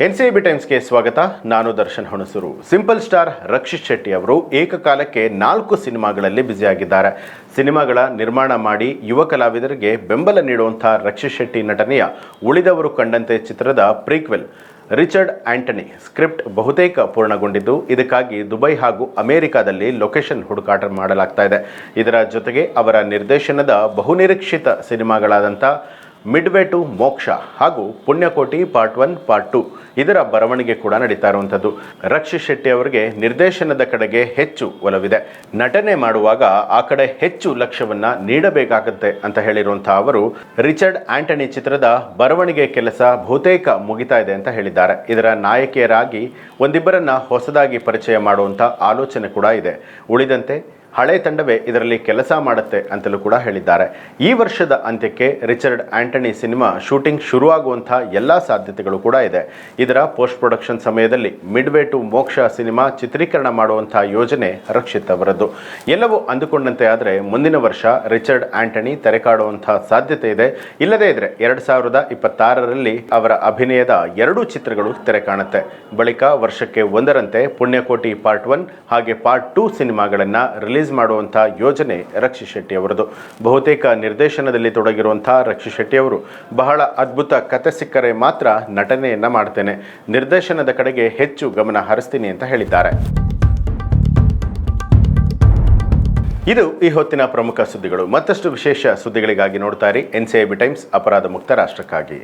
NCB ಟೈಮ್ಸ್ಗೆ ಸ್ವಾಗತ. ನಾನು Darshan Hunsur. Simple star Rakshit Shetty ಅವರು ಏಕಕಾಲಕ್ಕೆ 4 ಸಿನಿಮಾಗಳಲ್ಲಿ ಬ್ಯುಸಿಯಾಗಿದ್ದಾರೆ. ಸಿನಿಮಾಗಳ ನಿರ್ಮಾಣ ಮಾಡಿ ಯುವ ಕಲಾವಿದರಿಗೆ ಬೆಂಬಲ ನೀಡುವಂತಹ ರಕ್ಷಿತ್ ಶೆಟ್ಟಿ ನಟನೆಯ ಉಳಿದವರು ಕಂಡಂತೆ ಚಿತ್ರದ ಪ್ರೀಕ್ವೆಲ್ ರಿಚರ್ಡ್ ಆಂಟನಿ ಸ್ಕ್ರಿಪ್ಟ್ ಬಹುತೇಕ ಪೂರ್ಣಗೊಂಡಿದ್ದು, ಇದಕ್ಕಾಗಿ ದುಬೈ ಹಾಗೂ ಅಮೆರಿಕಾದಲ್ಲಿ ಲೊಕೇಶನ್ ಹುಡುಕಾಟ ಮಾಡಲಾಗ್ತಾ ಇದೆ. ಇದರ ಜೊತೆಗೆ ಅವರ ನಿರ್ದೇಶನದ ಬಹುನಿರೀಕ್ಷಿತ ಸಿನಿಮಾಗಳಾದಂಥ ಮಿಡ್ವೇ ಟು ಮೋಕ್ಷ ಹಾಗೂ ಪುಣ್ಯಕೋಟಿ ಪಾರ್ಟ್ 1 ಪಾರ್ಟ್ 2 ಇದರ ಬರವಣಿಗೆ ಕೂಡ ನಡೀತಾ ಇರುವಂಥದ್ದು. ರಕ್ಷಿತ್ ಶೆಟ್ಟಿ ಅವರಿಗೆ ನಿರ್ದೇಶನದ ಕಡೆಗೆ ಹೆಚ್ಚು ಒಲವಿದೆ. ನಟನೆ ಮಾಡುವಾಗ ಆ ಕಡೆ ಹೆಚ್ಚು ಲಕ್ಷ್ಯವನ್ನ ನೀಡಬೇಕಾಗುತ್ತೆ ಅಂತ ಹೇಳಿರುವಂತಹ ಅವರು ರಿಚರ್ಡ್ ಆಂಟನಿ ಚಿತ್ರದ ಬರವಣಿಗೆ ಕೆಲಸ ಬಹುತೇಕ ಮುಗಿತಾ ಇದೆ ಅಂತ ಹೇಳಿದ್ದಾರೆ. ಇದರ ನಾಯಕಿಯರಾಗಿ ಒಂದಿಬ್ಬರನ್ನ ಹೊಸದಾಗಿ ಪರಿಚಯ ಮಾಡುವಂಥ ಆಲೋಚನೆ ಕೂಡ ಇದೆ. ಉಳಿದಂತೆ ಹಳೆ ತಂಡವೇ ಇದರಲ್ಲಿ ಕೆಲಸ ಮಾಡುತ್ತೆ ಅಂತಲೂ ಕೂಡ ಹೇಳಿದ್ದಾರೆ. ಈ ವರ್ಷದ ಅಂತ್ಯಕ್ಕೆ ರಿಚರ್ಡ್ ಆಂಟನಿ ಸಿನಿಮಾ ಶೂಟಿಂಗ್ ಶುರುವಾಗುವಂಥ ಎಲ್ಲ ಸಾಧ್ಯತೆಗಳು ಕೂಡ ಇದೆ. ಇದರ ಪೋಸ್ಟ್ ಪ್ರೊಡಕ್ಷನ್ ಸಮಯದಲ್ಲಿ ಮಿಡ್ವೇ ಟು ಮೋಕ್ಷ ಸಿನಿಮಾ ಚಿತ್ರೀಕರಣ ಮಾಡುವಂಥ ಯೋಜನೆ ರಕ್ಷಿತ್ ಅವರದ್ದು. ಎಲ್ಲವೂ ಅಂದುಕೊಂಡಂತೆ ಆದರೆ ಮುಂದಿನ ವರ್ಷ ರಿಚರ್ಡ್ ಆಂಟನಿ ತೆರೆ ಕಾಣುವಂಥ ಸಾಧ್ಯತೆ ಇದೆ. ಇಲ್ಲದೇ ಇದ್ರೆ 2026ರಲ್ಲಿ ಅವರ ಅಭಿನಯದ 2 ಚಿತ್ರಗಳು ತೆರೆ ಕಾಣುತ್ತೆ. ಬಳಿಕ ವರ್ಷಕ್ಕೆ ಒಂದರಂತೆ ಪುಣ್ಯಕೋಟಿ ಪಾರ್ಟ್ 1 ಹಾಗೆ ಪಾರ್ಟ್ 2 ಸಿನಿಮಾಗಳನ್ನು ರಿಲೀಸ್ ಮಾಡುವಂತಹ ಯೋಜನೆ ರಕ್ಷಿತ್ ಶೆಟ್ಟಿ ಅವರದು. ಬಹುತೇಕ ನಿರ್ದೇಶನದಲ್ಲಿ ತೊಡಗಿರುವಂತಹ ರಕ್ಷಿತ್ ಶೆಟ್ಟಿ ಅವರು ಬಹಳ ಅದ್ಭುತ ಕತೆ ಸಿಕ್ಕರೆ ಮಾತ್ರ ನಟನೆಯನ್ನ ಮಾಡ್ತೇನೆ, ನಿರ್ದೇಶನದ ಕಡೆಗೆ ಹೆಚ್ಚು ಗಮನ ಹರಿಸ್ತೀನಿ ಅಂತ ಹೇಳಿದ್ದಾರೆ. ಇದು ಈ ಹೊತ್ತಿನ ಪ್ರಮುಖ ಸುದ್ದಿಗಳು. ಮತ್ತಷ್ಟು ವಿಶೇಷ ಸುದ್ದಿಗಳಿಗಾಗಿ ನೋಡ್ತಾ ಇರಿ ಎನ್ಸಿಬಿ ಟೈಮ್ಸ್, ಅಪರಾಧ ಮುಕ್ತ ರಾಷ್ಟ್ರಕ್ಕಾಗಿ.